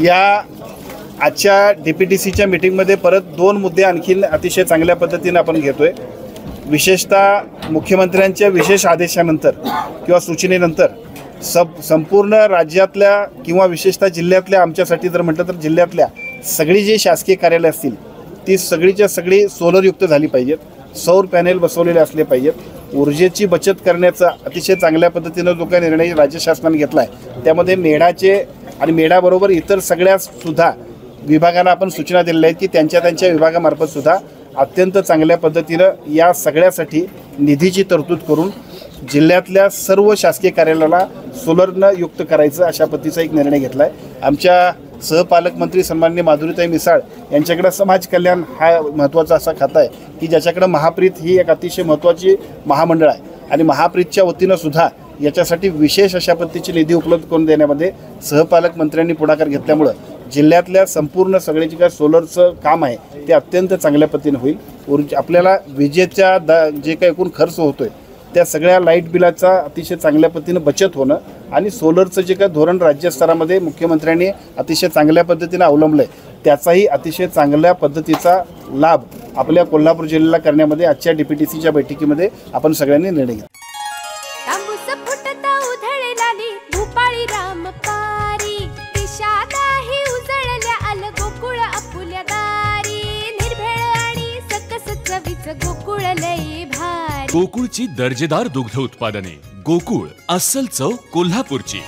या आजच्या DPTCच्या मीटिंगमध्ये परत 2 मुद्दे आणखीन अतिशय चांगल्या पद्धतीने आपण घेतोय। विशेषतः मुख्यमंत्र्यांच्या विशेष आदेशानंतर किंवा सूचनेनंतर संपूर्ण राज्यातल्या किंवा विशेषतः जिल्ह्यातल्या, आमच्यासाठी जर म्हटलं तर जिल्ह्यातल्या सगळी जी शासकीय कार्यालय असतील ती सगळीच्या सगळी सोलरयुक्त झाली पाहिजेत, सौर पॅनेल बसवलेले असले पाहिजेत। ऊर्जेची बचत करण्याचा अतिशय चांगल्या पद्धतीनं जो काही निर्णय राज्य शासनाने घेतला आहे त्यामध्ये मेढाचे आणि मेढाबरोबर इतर सगळ्या सुद्धा विभागांना आपण सूचना दिलेल्या आहेत की त्यांच्या विभागामार्फत सुद्धा अत्यंत चांगल्या पद्धतीनं या सगळ्यासाठी निधीची तरतूद करून जिल्ह्यातल्या सर्व शासकीय कार्यालयाला सोलरनं युक्त करायचं अशा पद्धतीचा एक निर्णय घेतला आहे। आमच्या सहपालकमंत्री सन्माननीय माधुरीताई मिसाळ यांच्याकडे समाज कल्याण हा महत्त्वाचा असा खाता आहे की ज्याच्याकडे महाप्रीत ही एक अतिशय महत्त्वाची महामंडळ आहे आणि महाप्रीतच्या वतीनं सुद्धा याच्यासाठी विशेष अशा पद्धतीची निधी उपलब्ध करून देण्यामध्ये सहपालकमंत्र्यांनी पुढाकार घेतल्यामुळं जिल्ह्यातल्या संपूर्ण सगळे जे काय सोलरचं काम आहे ते अत्यंत चांगल्या पद्धतीने होईल। आपल्याला विजेच्या जे काही एकूण खर्च होतोय त्या सगळ्या लाईट बिलाचा अतिशय चांगल्या पद्धतीने बचत होणं आणि सोलरचं जे काही धोरण राज्य स्तरामध्ये मुख्यमंत्र्यांनी अतिशय चांगल्या पद्धतीने अवलंबलं आहे त्याचाही अतिशय चांगल्या पद्धतीचा लाभ आपल्या कोल्हापूर जिल्ह्याला करण्यामध्ये आजच्या DPTCच्या बैठकीमध्ये आपण सगळ्यांनी निर्णय घेतला। गोकुळची दर्जेदार दुग्ध उत्पादने। गोकुळ, अस्सल चव कोल्हापूरची।